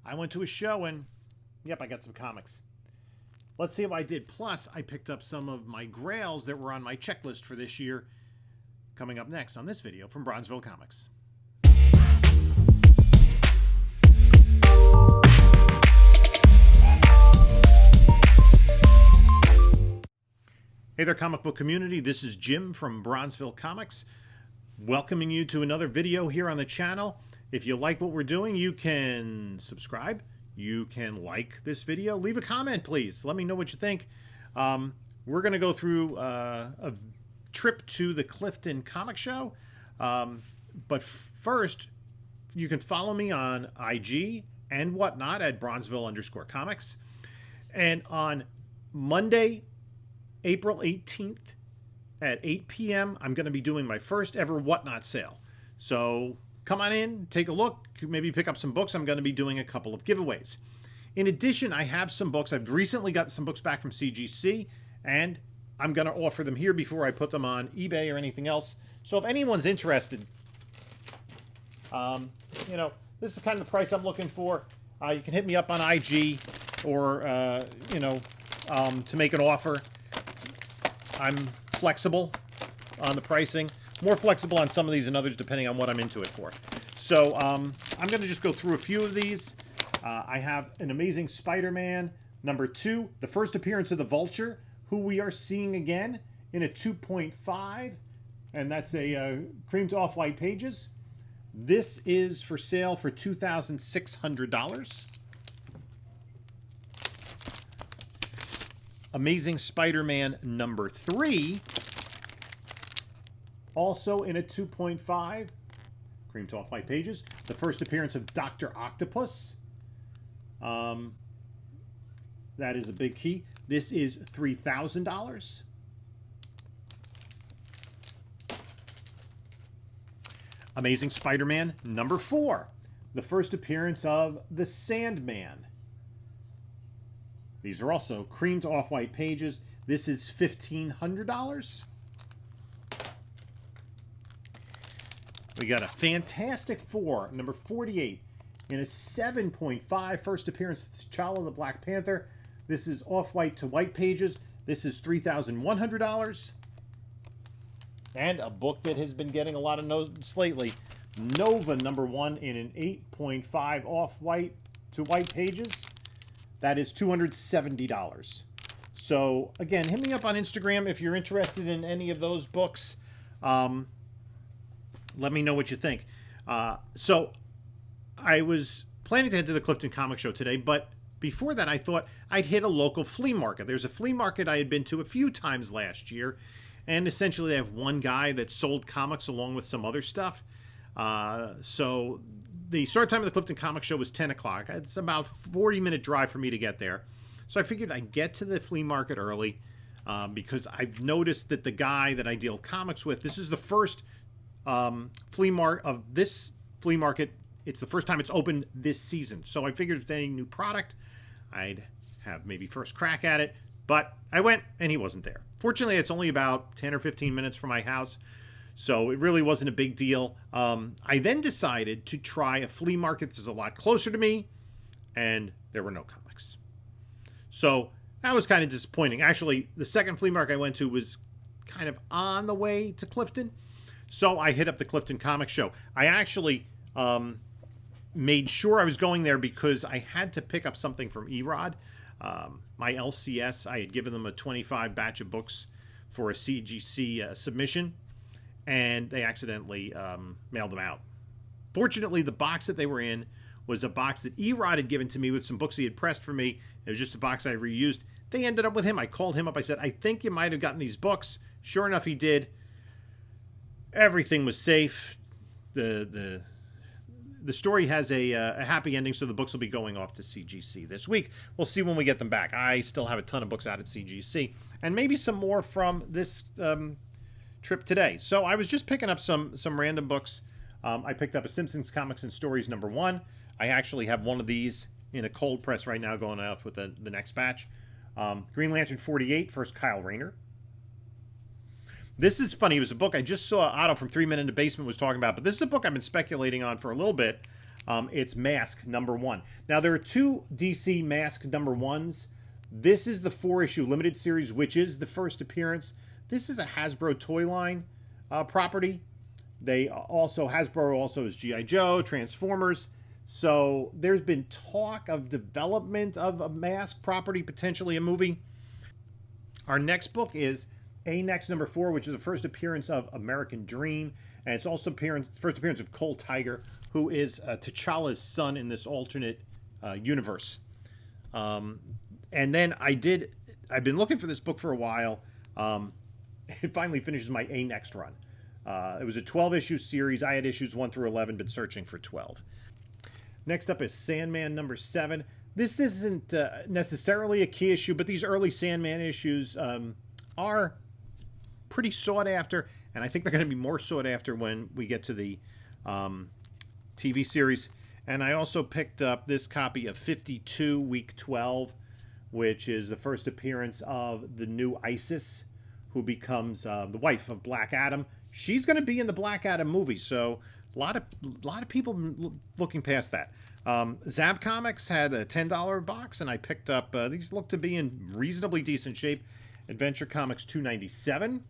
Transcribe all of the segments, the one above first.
I went to a show and, yep, I got some comics. Let's see how I did. Plus, I picked up some of my grails that were on my checklist for this year. Coming up next on this video from Bronzeville Comics. Hey there, comic book community. This is Jim from Bronzeville Comics, welcoming you to another video here on the channel. If you like what we're doing, you can subscribe. You can like this video. Leave a comment, please. Let me know what you think. We're going to go through a trip to the Clifton Comic Show. But first, you can follow me on IG and whatnot at Bronzeville_comics. And on Monday, April 18th at 8 p.m., I'm going to be doing my first ever Whatnot sale. So come on in, take a look, maybe pick up some books. I'm going to be doing a couple of giveaways. In addition, I have some books. I've recently got some books back from CGC, and I'm going to offer them here before I put them on eBay or anything else. So if anyone's interested, this is kind of the price I'm looking for. You can hit me up on IG or, to make an offer. I'm flexible on the pricing. More flexible on some of these than others, depending on what I'm into it for. So I'm going to just go through a few of these. I have an Amazing Spider-Man #2, the first appearance of the Vulture, who we are seeing again in a 2.5, and that's a cream to off-white pages. This is for sale for $2,600. Amazing Spider-Man #3, also in a 2.5, cream to off-white pages. The first appearance of Dr. Octopus. That is a big key. This is $3,000. Amazing Spider-Man #4, the first appearance of the Sandman. These are also cream to off-white pages. This is $1,500. We got a Fantastic Four #48 in a 7.5, first appearance of T'Challa the Black Panther. This is off-white to white pages. This is $3,100. And a book that has been getting a lot of notes lately, Nova #1 in an 8.5 off-white to white pages. That is $270. So, again, hit me up on Instagram if you're interested in any of those books. Let me know what you think. So, I was planning to head to the Clifton Comic Show today, but before that, I thought I'd hit a local flea market. There's a flea market I had been to a few times last year, and essentially they have one guy that sold comics along with some other stuff. So the start time of the Clifton Comic Show was 10 o'clock. It's about a 40-minute drive for me to get there. So I figured I'd get to the flea market early because I've noticed that the guy that I deal comics with, this is the first flea market of this flea market. It's the first time it's open this season. So I figured if there's any new product, I'd have maybe first crack at it. But I went and he wasn't there. Fortunately, it's only about 10 or 15 minutes from my house. So it really wasn't a big deal. I then decided to try a flea market that's a lot closer to me, and there were no comics. So that was kind of disappointing. Actually, the second flea market I went to was kind of on the way to Clifton. So I hit up the Clifton Comic Show. I actually made sure I was going there because I had to pick up something from Erod. My LCS, I had given them a 25 batch of books for a CGC submission, and they accidentally mailed them out. Fortunately, the box that they were in was a box that Erod had given to me with some books he had pressed for me. It was just a box I reused. They ended up with him. I called him up. I said, I think you might have gotten these books. Sure enough, he did. Everything was safe. The story has a happy ending, so the books will be going off to CGC this week. We'll see when we get them back. I still have a ton of books out at CGC, and maybe some more from this trip today. So I was just picking up some random books. I picked up a Simpsons Comics and Stories #1. I actually have one of these in a cold press right now going out with the next batch. Green Lantern 48, first Kyle Rayner. This is funny. It was a book I just saw Otto from 3 Men in the Basement was talking about, but this is a book I've been speculating on for a little bit. It's Mask #1. Now, there are 2 DC Mask #1s. This is the 4-issue limited series, which is the first appearance. This is a Hasbro toy line property. Hasbro also is G.I. Joe, Transformers. So there's been talk of development of a Mask property, potentially a movie. Our next book is A-Next #4, which is the first appearance of American Dream. And it's also first appearance of Cole Tiger, who is T'Challa's son in this alternate universe. And then I've been looking for this book for a while. It finally finishes my A-Next run. It was a 12-issue series. I had issues 1 through 11, been searching for 12. Next up is Sandman #7. This isn't necessarily a key issue, but these early Sandman issues are pretty sought after, and I think they're going to be more sought after when we get to the TV series. And I also picked up this copy of 52 Week 12, which is the first appearance of the new Isis, who becomes the wife of Black Adam. She's going to be in the Black Adam movie, so a lot of people looking past that. Zap Comics had a $10 box, and I picked up, these look to be in reasonably decent shape. Adventure Comics 297.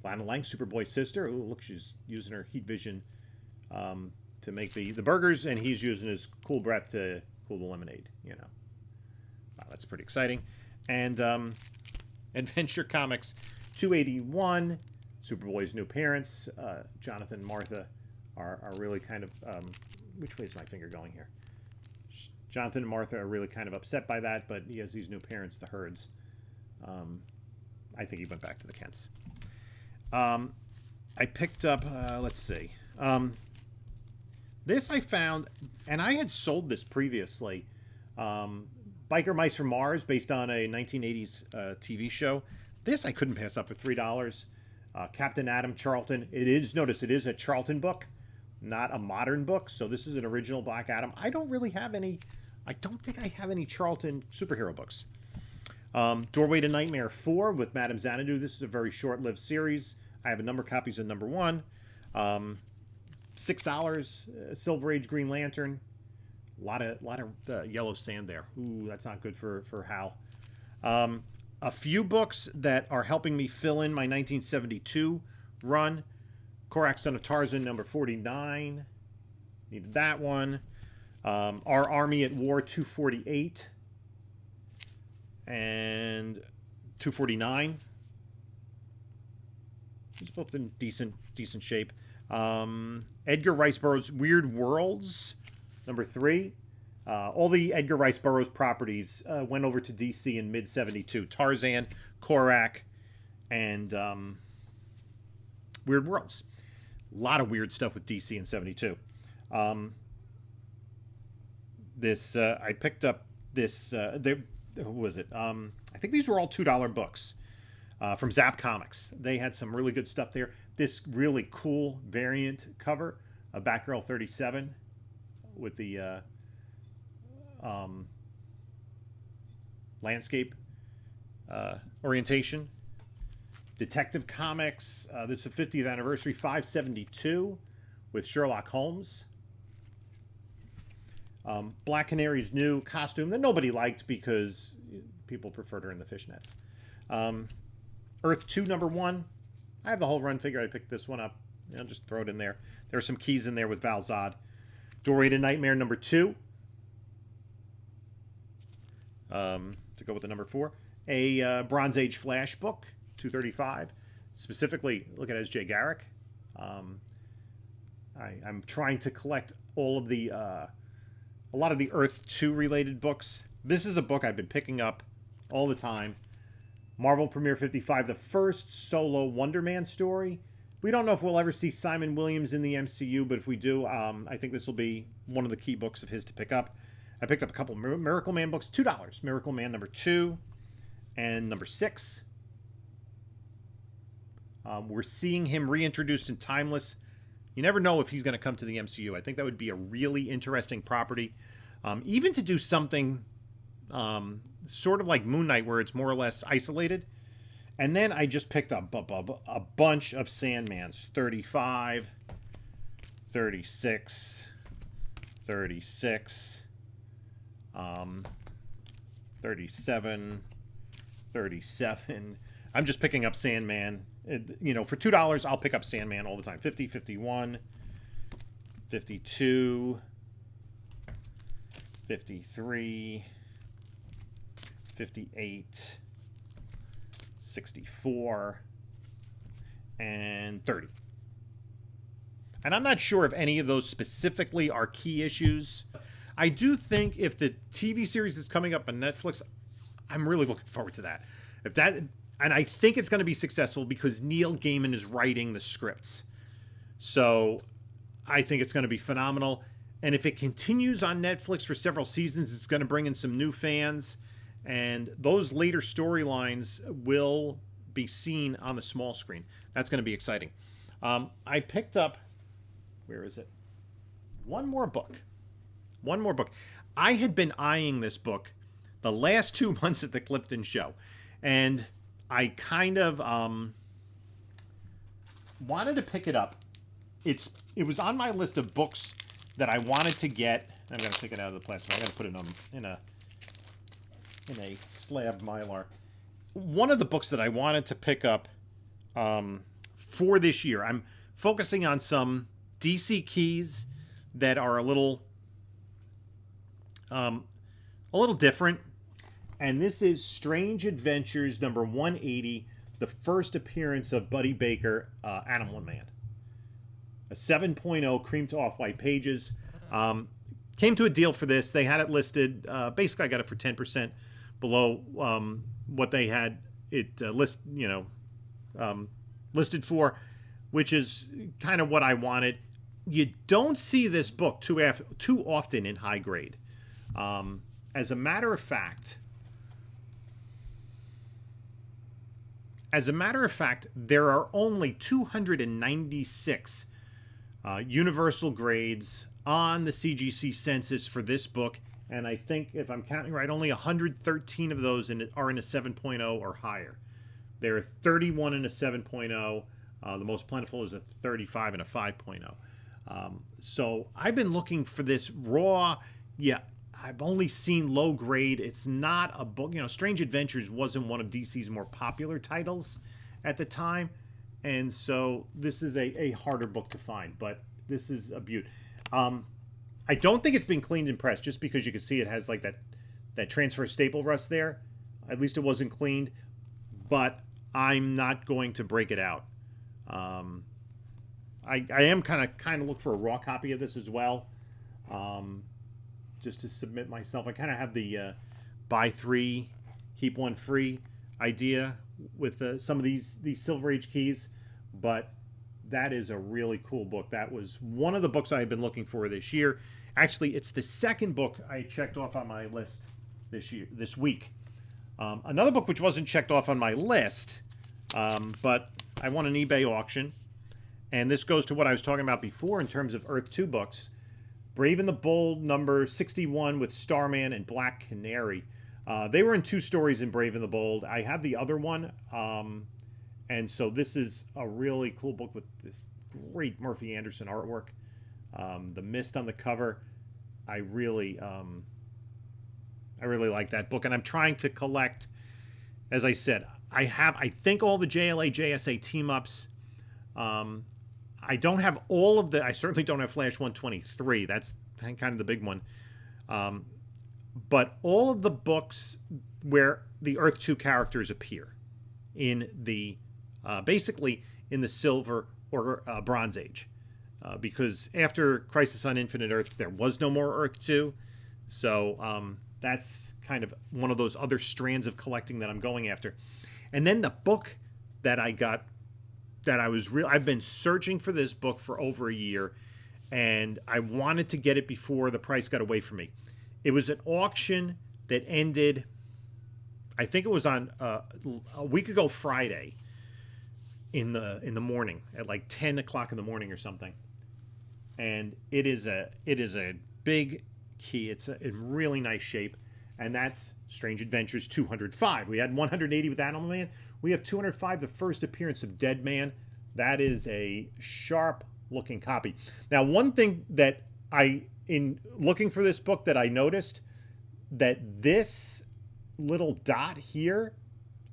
Lana Lang, Superboy's sister. Ooh, look, she's using her heat vision to make the burgers, and he's using his cool breath to cool the lemonade, you know. Wow, that's pretty exciting. And Adventure Comics 281. Superboy's new parents, Jonathan and Martha, are really kind of... which way is my finger going here? Jonathan and Martha are really kind of upset by that, but he has these new parents, the Herds. I think he went back to the Kents. I picked up, let's see. This I found, and I had sold this previously. Biker Mice from Mars, based on a 1980s TV show. This I couldn't pass up for $3. Captain Adam Charlton. Notice it is a Charlton book, not a modern book. So this is an original Black Adam. I don't think I have any Charlton superhero books. Doorway to Nightmare 4 with Madame Xanadu. This is a very short-lived series. I have a number of copies of #1. $6. Silver Age Green Lantern. A lot of yellow sand there. Ooh, that's not good for Hal. A few books that are helping me fill in my 1972 run. Korak, Son of Tarzan, #49. Needed that one. Our Army at War 248. And 249. It's both in decent shape. Edgar Rice Burroughs' Weird Worlds, #3. All the Edgar Rice Burroughs properties went over to DC in mid-72. Tarzan, Korak, and Weird Worlds. A lot of weird stuff with DC in 72. I picked up this... who was it? I think these were all $2 books from Zap Comics. They had some really good stuff there. This really cool variant cover of Batgirl 37 with the landscape orientation. Detective Comics. This is the 50th anniversary, 572 with Sherlock Holmes. Black Canary's new costume that nobody liked because people preferred her in the fishnets. Earth 2 #1. I have the whole run figure. I picked this one up. Just throw it in there. There are some keys in there with Val Zod. Doorway to Nightmare #2. To go with the #4. A Bronze Age Flash book, 235. Specifically, look at S.J. Garrick. I'm trying to collect all of the... a lot of the Earth 2 related books. This is a book I've been picking up all the time. Marvel Premiere 55, the first solo Wonder Man story. We don't know if we'll ever see Simon Williams in the MCU, but if we do, I think this will be one of the key books of his to pick up. I picked up a couple Miracle Man books, $2. Miracle Man #2 and #6. We're seeing him reintroduced in Timeless. You never know if he's going to come to the MCU. I think that would be a really interesting property. Even to do something sort of like Moon Knight, where it's more or less isolated. And then I just picked up a bunch of Sandmans. 35, 36, 36, 37, 37. I'm just picking up Sandman. For $2, I'll pick up Sandman all the time. 50, 51, 52, 53, 58, 64, and 30. And I'm not sure if any of those specifically are key issues. I do think if the TV series is coming up on Netflix, I'm really looking forward to that. And I think it's going to be successful because Neil Gaiman is writing the scripts. So I think it's going to be phenomenal. And if it continues on Netflix for several seasons, it's going to bring in some new fans. And those later storylines will be seen on the small screen. That's going to be exciting. I picked up, where is it? One more book. I had been eyeing this book the last 2 months at the Clifton Show. And I kind of wanted to pick it up. It was on my list of books that I wanted to get. I'm going to take it out of the plastic. I'm going to put it in a slab Mylar. One of the books that I wanted to pick up for this year, I'm focusing on some DC keys that are a little different. And this is Strange Adventures number 180, the first appearance of Buddy Baker, Animal Man. A 7.0 cream to off-white pages. Came to a deal for this. They had it listed. Basically, I got it for 10% below what they had it listed for, which is kind of what I wanted. You don't see this book too often in high grade. As a matter of fact, there are only 296 universal grades on the CGC census for this book, and I think, if I'm counting right, only 113 of those are in a 7.0 or higher. There are 31 in a 7.0. The most plentiful is a 35 and a 5.0. So I've been looking for this raw. Yeah, I've only seen low grade. It's not a book. Strange Adventures wasn't one of DC's more popular titles at the time. And so this is a harder book to find, but this is a beaut. I don't think it's been cleaned and pressed, just because you can see it has like that transfer staple rust there. At least it wasn't cleaned, but I'm not going to break it out. I am kind of look for a raw copy of this as well, just to submit myself. I kind of have the buy 3, keep 1 free idea with some of these Silver Age keys, but that is a really cool book. That was one of the books I had been looking for this year. Actually, it's the second book I checked off on my list this week. Another book which wasn't checked off on my list, but I won an eBay auction, and this goes to what I was talking about before in terms of Earth 2 books. Brave and the Bold number 61 with Starman and Black Canary. They were in 2 stories in Brave and the Bold. I have the other one, and so this is a really cool book with this great Murphy Anderson artwork. The mist on the cover. I really like that book, and I'm trying to collect. As I said, I think all the JLA JSA team ups. I don't have all of the. I certainly don't have Flash 123. That's kind of the big one. But all of the books where the Earth 2 characters appear in the basically in the Silver or Bronze Age, because after Crisis on Infinite Earths there was no more Earth 2, so that's kind of one of those other strands of collecting that I'm going after. And then the book that I got, I've been searching for this book for over a year, and I wanted to get it before the price got away from me. It was an auction that ended, I think it was on a week ago Friday in the morning at like 10 o'clock in the morning or something. And it is a big key. It's in really nice shape, and that's Strange Adventures 205. We had 180 with Animal Man. We have 205, the first appearance of Dead Man. That is a sharp looking copy. Now, one thing that I in looking for this book that I noticed that this little dot here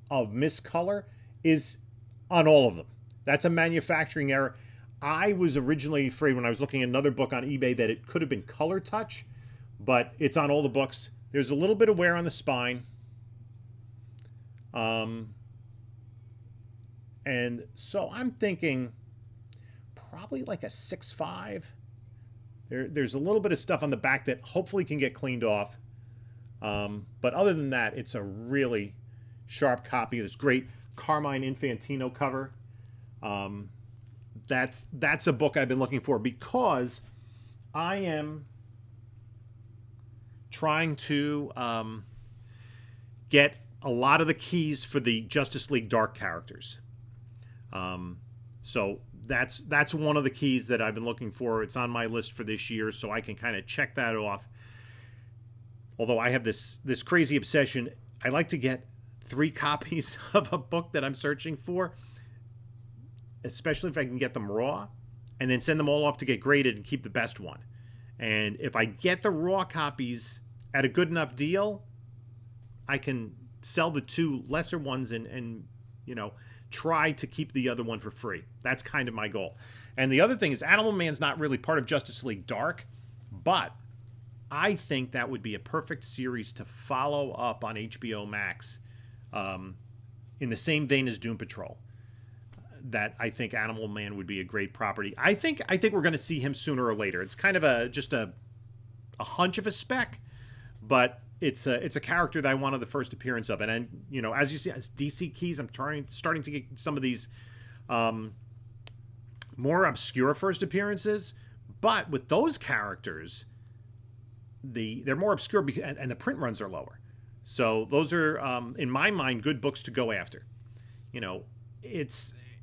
of miscolor is on all of them. That's a manufacturing error. I was originally afraid when I was looking at another book on eBay that it could have been color touch, but it's on all the books. There's a little bit of wear on the spine. And so I'm thinking probably like a 6.5. There's a little bit of stuff on the back that hopefully can get cleaned off. But other than that, it's a really sharp copy of this great Carmine Infantino cover. That's a book I've been looking for because I am trying to get a lot of the keys for the Justice League Dark characters. So that's one of the keys that I've been looking for. It's on my list for this year, so I can kind of check that off. Although I have this crazy obsession, I like to get 3 copies of a book that I'm searching for, especially if I can get them raw, and then send them all off to get graded and keep the best one. And if I get the raw copies at a good enough deal, I can sell the 2 lesser ones and try to keep the other one for free. That's kind of my goal. And the other thing is Animal Man's not really part of Justice League Dark, but I think that would be a perfect series to follow up on HBO Max, in the same vein as Doom Patrol. That I think Animal Man would be a great property. I think we're going to see him sooner or later. It's kind of just a hunch of a spec, but it's a character that I wanted the first appearance of. And as you see, as DC keys, I'm starting to get some of these more obscure first appearances. But with those characters, they're more obscure and the print runs are lower. So those are, in my mind, good books to go after.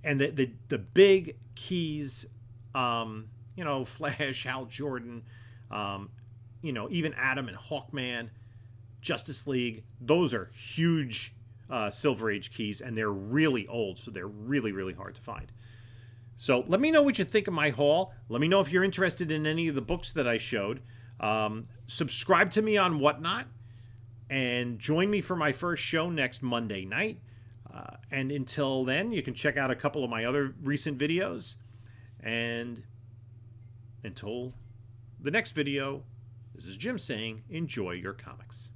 And the big keys, Flash, Hal Jordan, even Atom and Hawkman, Justice League, those are huge Silver Age keys, and they're really old, so they're really, really hard to find. So let me know what you think of my haul. Let me know if you're interested in any of the books that I showed. Subscribe to me on Whatnot, and join me for my first show next Monday night. And until then, you can check out a couple of my other recent videos. And until the next video, this is Jim saying, enjoy your comics.